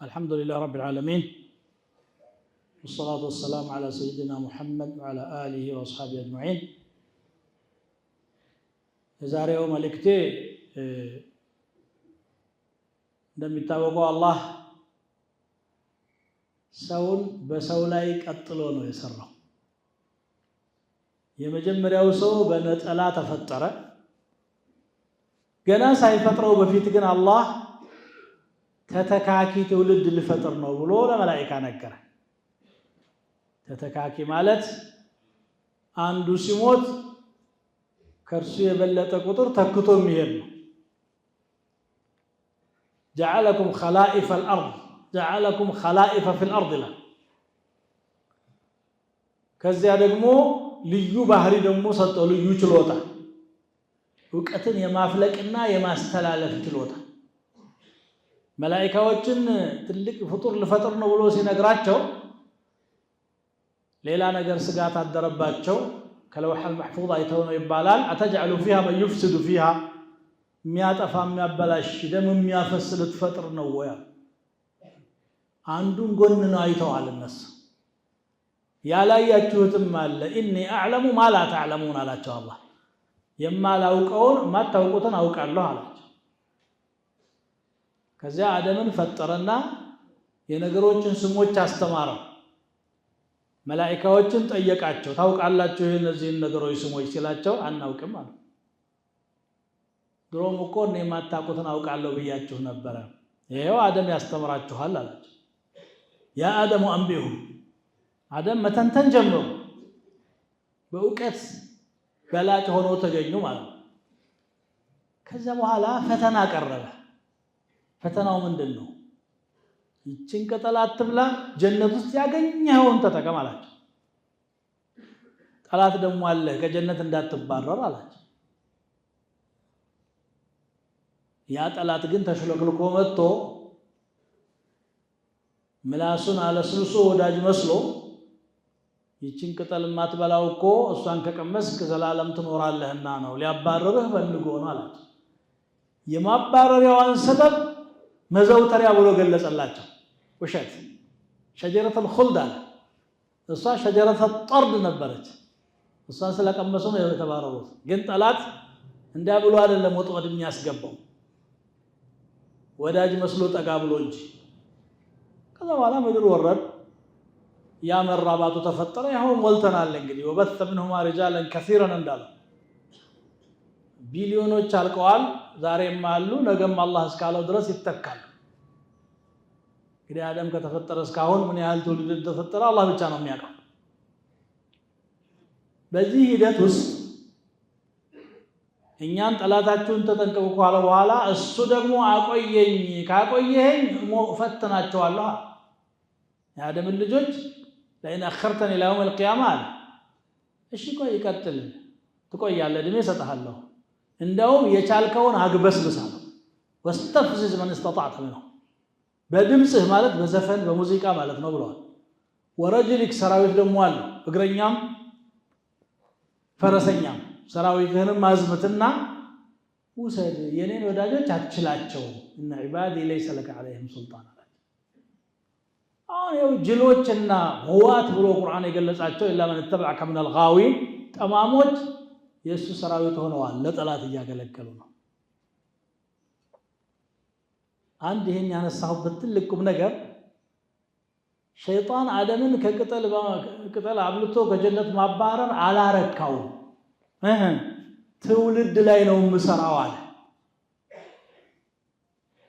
الحمد لله رب العالمين والصلاة والسلام على سيدنا محمد وعلى آله وأصحابه أجمعين. የዛሬው መልእክቴ እንደሚታወቀው አላህ ሰውን በሰው ላይ ቀጥሎ ነው የሰራው። የመጀመሪያው ሰው በነጠላ ተፈጠረ። ገና ሳይፈጥረው በፊት ግን አላህ ተተካኪ ትውልድ ሊፈጥር ነው ብሎ ለመላእክት ነገረ። ተተካኪ ማለት አንዱ ሲሞት ከርሱ የበለጠ ቁጥር ተክቶ የሚሄድ ነው። جعلكم خلائف الأرض جعلكم خلائف في الأرض لا ከዚያ ደግሞ ልዩ ባህሪ ደግሞ ሰጠው፣ ልዩ ችሎታ፣ ዕውቀትን የማፍለቅና የማስተላለፍ ችሎታ። መላእክቶችን ትልቅ ፍጡር ልፈጥር ነው ብሎ ሲነግራቸው ሌላ ነገር ስጋት አደረባቸው። ከለውሐል መሕፉዝ አይተው ነው ይባላል። አተጅዐሉ ፊሃ መን ዩፍሲዱ ፊሃ፣ የሚያጠፋ የሚያበላሽ ደም የሚያፈስ ልትፈጥር ነው ወይ? አንዱን ጎን ነው አይተዋል እነሱ። ያላያችሁትም አለ ኢኒ አዕለሙ ማ ላ ተዕለሙን አላቸው አላህ። የማላውቀውን የማታውቁትን አውቃለሁ አላቸው። ከዚያ አደምን ፈጠረና የነገሮችን ስሞች አስተማረው። መላእክቶችን ጠየቃቸው፣ ታውቃላችሁ የእነዚህን ነገሮች ስሞች ሲላቸው አናውቅም አሉ። ድሮም እኮ እኔ የማታውቁትን አውቃለሁ ብያችሁ ነበረ፣ ይሄው አደም ያስተምራችኋል አላቸው። ያ አደሙ አንቢሁ፣ አደም መተንተን ጀምሮ በእውቀት በላጭ ሆኖ ተገኙ ማለት ነው። ከዚያ በኋላ ፈተና ቀረበ። ፈተናው ምንድን ነው? ይችን ቅጠል አትብላ፣ ጀነት ውስጥ ያገኘኸውን ተጠቀም አላቸው። ጠላት ደግሞ አለ፣ ከጀነት እንዳትባረር አላቸው። ያ ጠላት ግን ተሽለክልኮ መጥቶ ምላሱን አለስልሶ ወዳጅ መስሎ ይችን ቅጠል የማትበላው እኮ እሷን ከቀመስክ ዘላለም ትኖራለህና ነው፣ ሊያባረርህ ፈልጎ ነው አላቸው። የማባረሪያዋን ሰበብ መዘውተሪያ ብሎ ገለጸላቸው። ውሸት ሸጀረተል ኹልድ አለ። እሷ ሸጀረተል ጠርድ ነበረች። እሷን ስለቀመሱ ነው የተባረሩት። ግን ጠላት እንዲያ ብሎ አይደለም ወጥመድ የሚያስገባው፣ ወዳጅ መስሎ ጠጋ ብሎ እንጂ። ከዛ በኋላ ምድር ወረድ፣ ያ መራባቱ ተፈጠረ። ያው ሞልተናል እንግዲህ ወበተ ምንሁማ ሪጃለን ከሲረን እንዳለ ቢሊዮኖች አልቀዋል። ዛሬም አሉ፣ ነገም አላህ እስካለው ድረስ ይተካሉ። እንግዲህ አደም ከተፈጠረ እስካሁን ምን ያህል ትውልድ እንደተፈጠረ አላህ ብቻ ነው የሚያውቀው። በዚህ ሂደት ውስጥ እኛን ጠላታችሁን ተጠንቀቁ ካለ በኋላ እሱ ደግሞ አቆየኝ፣ ካቆየኸኝ እፈትናቸዋለሁ። የአደምን ልጆች ለኢን አኸርተኒ ኢላ የውሚል ቂያማ አለ። እሺ ቆይ ይቀጥል፣ ትቆያለህ፣ እድሜ እሰጥሃለሁ፣ እንደውም የቻልከውን አግበስብስ አለው። ወስተፍዚዝ መን እስተጣዕተ ሚንሁም፣ በድምፅህ ማለት በዘፈን በሙዚቃ ማለት ነው ብለዋል። ወረጅሊክ፣ ሰራዊት ደግሞ አለ፣ እግረኛም ፈረሰኛም፣ ሰራዊትህንም አዝምትና ውሰድ፣ የኔን ወዳጆች አትችላቸው። እነ ዒባዲ ለይሰ ለከ ዐለይሂም ሱልጣን አላቸው። አሁን ይኸው ጅሎችና ህዋት ብሎ ቁርአን የገለጻቸው ኢላ መን ተበዐከ ሚነል ጋዊን፣ ጠማሞች የእሱ ሰራዊት ሆነዋል፣ ለጠላት እያገለገሉ ነው። አንድ ይህን ያነሳሁበት ትልቅ ቁም ነገር ሸይጣን አደምን ከቅጠል አብልቶ ከጀነት ማባረር አላረካውም። ትውልድ ላይ ነው የምሰራው አለ።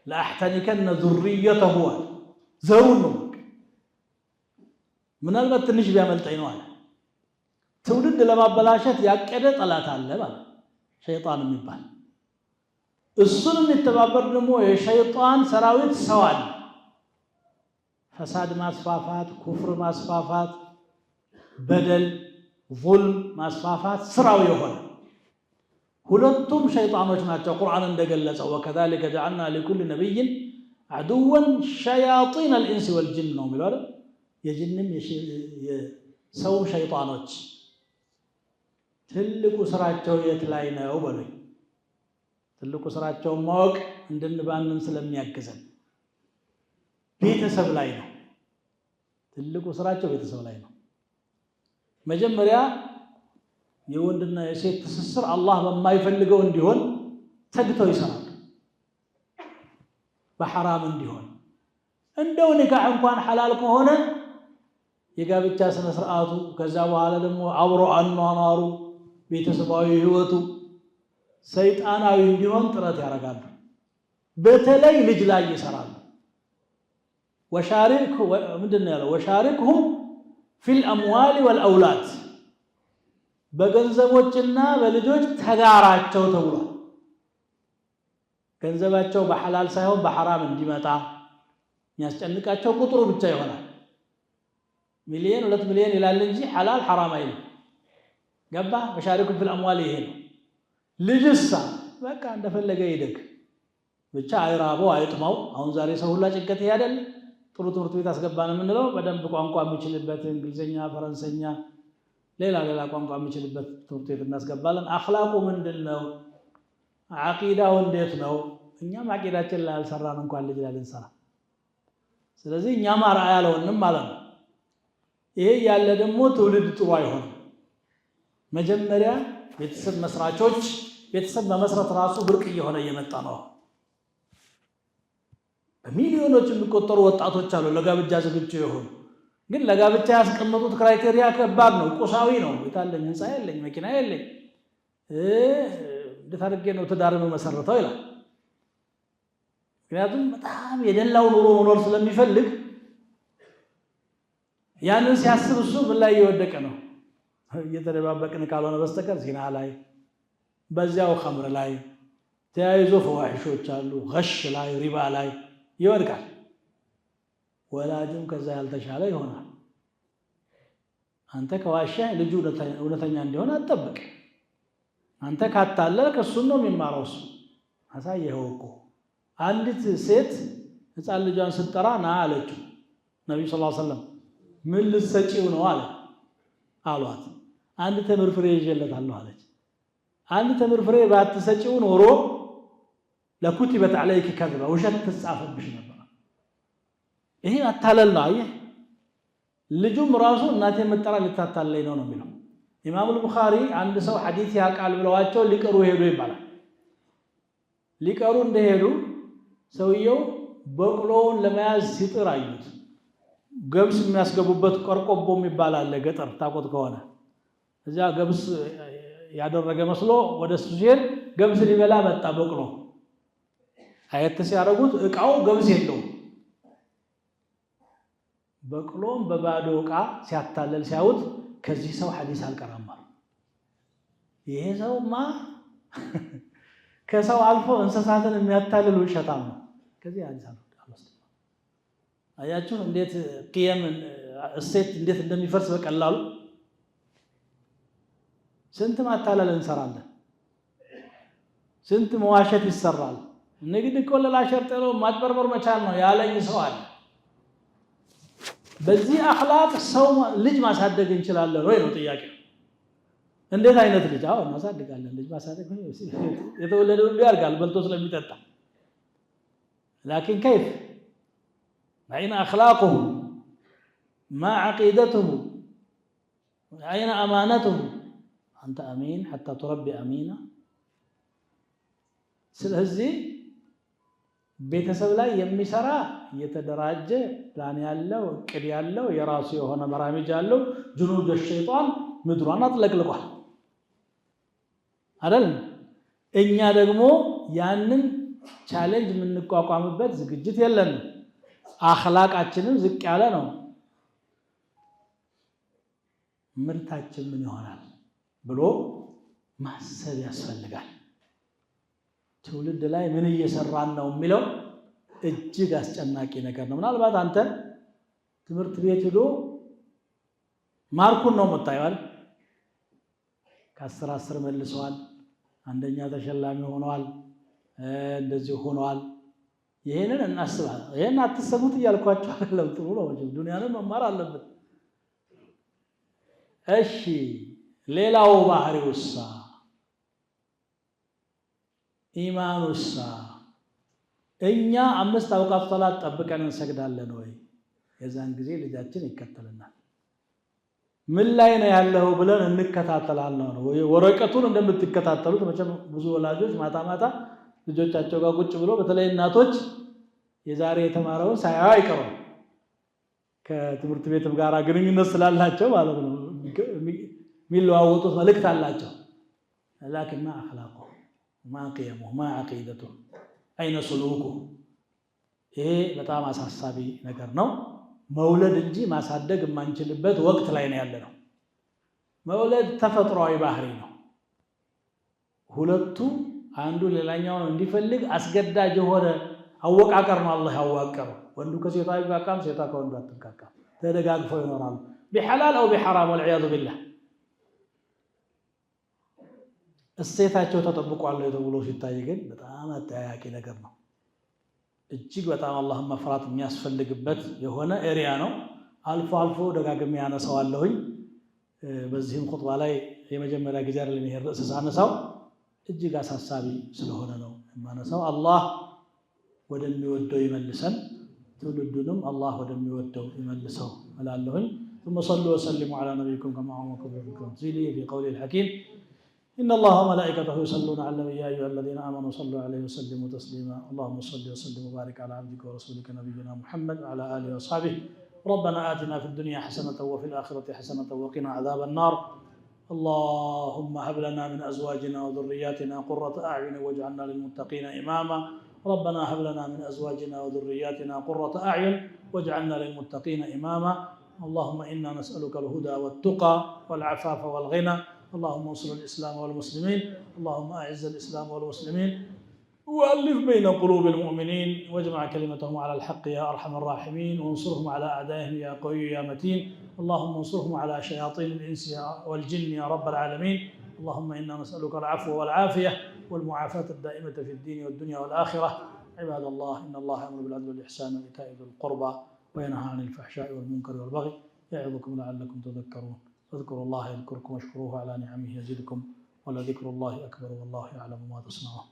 ለአሕተኒከነ ዙርየተሁ አለ፣ ዘሩን ነው ምናልባት ትንሽ ቢያመልጠኝ ነው አለ። ትውልድ ለማበላሸት ያቀደ ጠላት አለ ማለት ሸይጣን የሚባል። እሱን የሚተባበር ደግሞ የሸይጣን ሰራዊት ሰው አለ። ፈሳድ ማስፋፋት፣ ኩፍር ማስፋፋት፣ በደል ዙልም ማስፋፋት ስራው የሆነ ሁለቱም ሸይጣኖች ናቸው። ቁርአን እንደገለጸው ወከዛሊከ ጀዐልና ሊኩሊ ነቢይን ዐዱወን ሸያጢነል ኢንሲ ወልጅን ነው የሚለው አይደል? የጅንም የሰው ሸይጣኖች ትልቁ ስራቸው የት ላይ ነው በሉኝ። ትልቁ ስራቸውን ማወቅ እንድንባንን ስለሚያግዘን ቤተሰብ ላይ ነው። ትልቁ ስራቸው ቤተሰብ ላይ ነው። መጀመሪያ የወንድና የሴት ትስስር አላህ በማይፈልገው እንዲሆን ተግተው ይሰራሉ። በሐራም እንዲሆን እንደው ኒካህ እንኳን ሐላል ከሆነ የጋብቻ ስነ ስርዓቱ ከዛ በኋላ ደግሞ አብሮ አኗኗሩ ቤተሰባዊ ህይወቱ ሰይጣናዊ እንዲሆን ጥረት ያደርጋሉ። በተለይ ልጅ ላይ ይሰራሉ። ምንድነው ያለው? ወሻሪክሁም ፊል አምዋል ወልአውላድ በገንዘቦችና በልጆች ተጋራቸው ተብሏል። ገንዘባቸው በሐላል ሳይሆን በሐራም እንዲመጣ የሚያስጨንቃቸው ቁጥሩ ብቻ ይሆናል። ሚሊዮን 2 ሚሊዮን ይላል እንጂ ሐላል ሐራም አይልም። ገባ? ወሻሪኩም ፊል አምዋል ይሄ ነው። ልጅሳ በቃ እንደፈለገ ይደግ ብቻ አይራበው አይጥማው። አሁን ዛሬ ሰው ሁላ ጭንቀት ይሄ አይደል? ጥሩ ትምህርት ቤት አስገባን የምንለው በደንብ ቋንቋ የሚችልበት እንግሊዝኛ፣ ፈረንሰኛ፣ ሌላ ቋንቋ የሚችልበት ትምህርት ቤት እናስገባለን። አኽላቁ ምንድነው? ዓቂዳው እንዴት ነው? እኛም ዓቂዳችን ላይ አልሰራን እንኳን ልጅ ላይ ልንሰራ። ስለዚህ እኛም አርአያ አልሆንም ማለት ነው። ይሄ ያለ ደግሞ ትውልድ ጥሩ አይሆንም። መጀመሪያ ቤተሰብ መስራቾች ቤተሰብ መመስረት ራሱ ብርቅ እየሆነ እየመጣ ነው። በሚሊዮኖች የሚቆጠሩ ወጣቶች አሉ ለጋብቻ ዝግጁ የሆኑ ግን ለጋብቻ ያስቀመጡት ክራይቴሪያ ከባድ ነው። ቁሳዊ ነው። የታለኝ ህንፃ የለኝ፣ መኪና የለኝ፣ እንዴት አድርጌ ነው ትዳር መሰረተው ይላል። ምክንያቱም በጣም የደላው ኑሮ መኖር ስለሚፈልግ ያንን ሲያስብ እሱ ምን ላይ እየወደቀ ነው? እየተደባበቅን ካልሆነ በስተቀር ዚና ላይ፣ በዚያው ኸምር ላይ ተያይዞ ፈዋሂሾች አሉ፣ ገሽ ላይ፣ ሪባ ላይ ይወድቃል። ወላጅም ከዛ ያልተሻለ ይሆናል። አንተ ከዋሻህ ልጁ እውነተኛ እንዲሆን አትጠብቅ። አንተ ካታለልክ እሱን ነው የሚማረው። እሱ አሳየኸው እኮ። አንዲት ሴት ህፃን ልጇን ስትጠራ ና አለችው። ነቢዩ ሰለላሁ ዐለይሂ ወሰለም ምን ልትሰጪው ነው አሏት። አንድ ተምር ፍሬ ይዤለታለሁ አለች። አንድ ተምር ፍሬ ባትሰጪው ኖሮ ለኩቲበት ዐለይኪ ከዝባ ውሸት ትጻፈብሽ ነበር። ይሄ አታለል ነው። አየህ ልጁም ራሱ እናቴ የምትጠራ ልታታለኝ ነው የሚለው። ኢማም አልቡኻሪ አንድ ሰው ሐዲስ ያውቃል ብለዋቸው ሊቀሩ ሄዱ ይባላል። ሊቀሩ እንደሄዱ ሰውየው በቅሎውን ለመያዝ ሲጥር አዩት። ገብስ የሚያስገቡበት ቆርቆቦ የሚባል አለ ገጠር ታቆት ከሆነ እዚያ ገብስ ያደረገ መስሎ ወደ እሱ ሲሄድ ገብስ ሊበላ መጣ በቅሎ። አየት ሲያደርጉት እቃው ገብስ የለውም። በቅሎም በባዶ እቃ ሲያታለል ሲያዩት ከዚህ ሰው ሐዲስ አልቀራም አሉ። ይሄ ሰውማ ከሰው አልፎ እንስሳትን የሚያታልል ውሸታም ነው። ከዚህ ሐዲስ አልወስድም። አያችሁ እንዴት ቅየም እሴት እንዴት እንደሚፈርስ በቀላሉ። ስንት ማታለል እንሰራለን፣ ስንት መዋሸት ይሰራል። ንግድ እኮ ለላሸርጥ ነው ማጭበርበር መቻል ነው ያለኝ ሰው አለ። በዚህ አኽላቅ ሰው ልጅ ማሳደግ እንችላለን ወይ ነው ጥያቄው። እንዴት አይነት ልጅ? አዎ እናሳድጋለን። ልጅ ማሳደግ የተወለደ ሁሉ ያርጋል በልቶ ስለሚጠጣ። ላኪን ከይፍ አይነ አኽላቁሁ ማ ዐቂደቱሁ አይነ አማነቱሁ አንተ አሚን ሐታ ትረቢ አሚና። ስለዚህ ቤተሰብ ላይ የሚሰራ የተደራጀ ፕላን ያለው እቅድ ያለው የራሱ የሆነ መራሚጅ ያለው ጅኑድ ሸይጣን ምድሯን አጥለቅልቋል አይደል? እኛ ደግሞ ያንን ቻሌንጅ የምንቋቋምበት ዝግጅት የለንም። አኽላቃችንም ዝቅ ያለ ነው። ምርታችን ምን ይሆናል ብሎ ማሰብ ያስፈልጋል። ትውልድ ላይ ምን እየሰራን ነው የሚለው እጅግ አስጨናቂ ነገር ነው። ምናልባት አንተ ትምህርት ቤት ሄዶ ማርኩን ነው የምታየው። ከ10 10 መልሰዋል፣ አንደኛ ተሸላሚ ሆነዋል፣ እንደዚህ ሆነዋል። ይሄንን እናስባለን። ይሄን አትሰሙት እያልኳቸው አይደለም። ጥሩ ነው እንጂ ዱንያንም መማር አለበት። እሺ ሌላው ባህሪውሳ ኢማኑሳ እኛ 5 አውቃት ሶላት ጠብቀን እንሰግዳለን ወይ? የዛን ጊዜ ልጃችን ይከተልናል። ምን ላይ ነው ያለው ብለን እንከታተላለን ነው። ወረቀቱን እንደምትከታተሉት መቼም ብዙ ወላጆች ማታ ማታ ልጆቻቸው ጋር ቁጭ ብሎ በተለይ እናቶች የዛሬ የተማረውን ሳያዩ አይቀሩም። ከትምህርት ቤትም ጋር ግንኙነት ስላላቸው ማለት ነው። የሚለዋወጡት መልእክት አላቸው። ላኪን ማ አኽላቁ ማ ቂየሙ ማ ዐቂደቱ አይነ ሱሉኩ። ይሄ በጣም አሳሳቢ ነገር ነው። መውለድ እንጂ ማሳደግ የማንችልበት ወቅት ላይ ነው ያለነው። መውለድ ተፈጥሯዊ ባህሪ ነው። ሁለቱ አንዱ ሌላኛውን እንዲፈልግ አስገዳጅ የሆነ አወቃቀር ነው አላህ ያዋቀረው። ወንዱ ከሴቷ አይቃቃም፣ ሴቷ ከወንዱ አትቃቃም። ተደጋግፈው ይኖራሉ ቢሐላል አው ቢሐራም ወልዒያዙ ቢላህ። እሴታቸው ተጠብቋል ተብሎ ሲታይ ግን በጣም አጠያያቂ ነገር ነው። እጅግ በጣም አላህን መፍራት የሚያስፈልግበት የሆነ ኤሪያ ነው። አልፎ አልፎ ደጋግሜ ያነሳዋለሁኝ። በዚህም ኹጥባ ላይ የመጀመሪያ ጊዜ አይደለም ይሄን ርዕስ ሳነሳው፣ እጅግ አሳሳቢ ስለሆነ ነው የማነሳው። አላህ ወደሚወደው ይመልሰን፣ ትውልዱንም አላህ ወደሚወደው ይመልሰው እላለሁኝ። ثم صلوا وسلموا على نبيكم كما أمركم بتنزيله في قوله الحكيم إن الله وملائكته يصلون على النبي يا أيها الذين آمنوا صلوا عليه وسلموا تسليما اللهم صل وسلم وبارك على عبدك ورسولك نبينا محمد وعلى آله وصحبه ربنا آتنا في الدنيا حسنة وفي الآخرة حسنة وقنا عذاب النار اللهم هب لنا من أزواجنا وذرياتنا قرة أعين واجعلنا للمتقين إماما ربنا هب لنا من أزواجنا وذرياتنا قرة أعين واجعلنا للمتقين إماما اللهم إنا نسألك الهدى والتقى والعفاف والغنى اللهم انصر الإسلام والمسلمين اللهم أعز الإسلام والمسلمين وألف بين قلوب المؤمنين واجمع كلمتهم على الحق يا أرحم الراحمين وانصرهم على أعدائهم يا قوي يا متين اللهم انصرهم على شياطين الإنس والجن يا رب العالمين اللهم إنا نسألك العفو والعافية والمعافاة الدائمة في الدين والدنيا والآخرة عباد الله إن الله يأمر بالعدل والإحسان وإيتاء ذي القربى وينهى عن الفحشاء والمنكر والبغي يعظكم لعلكم تذكرون فاذكروا الله يذكركم واشكروه على نعمه يزدكم ولذكر الله أكبر والله يعلم ما تصنعون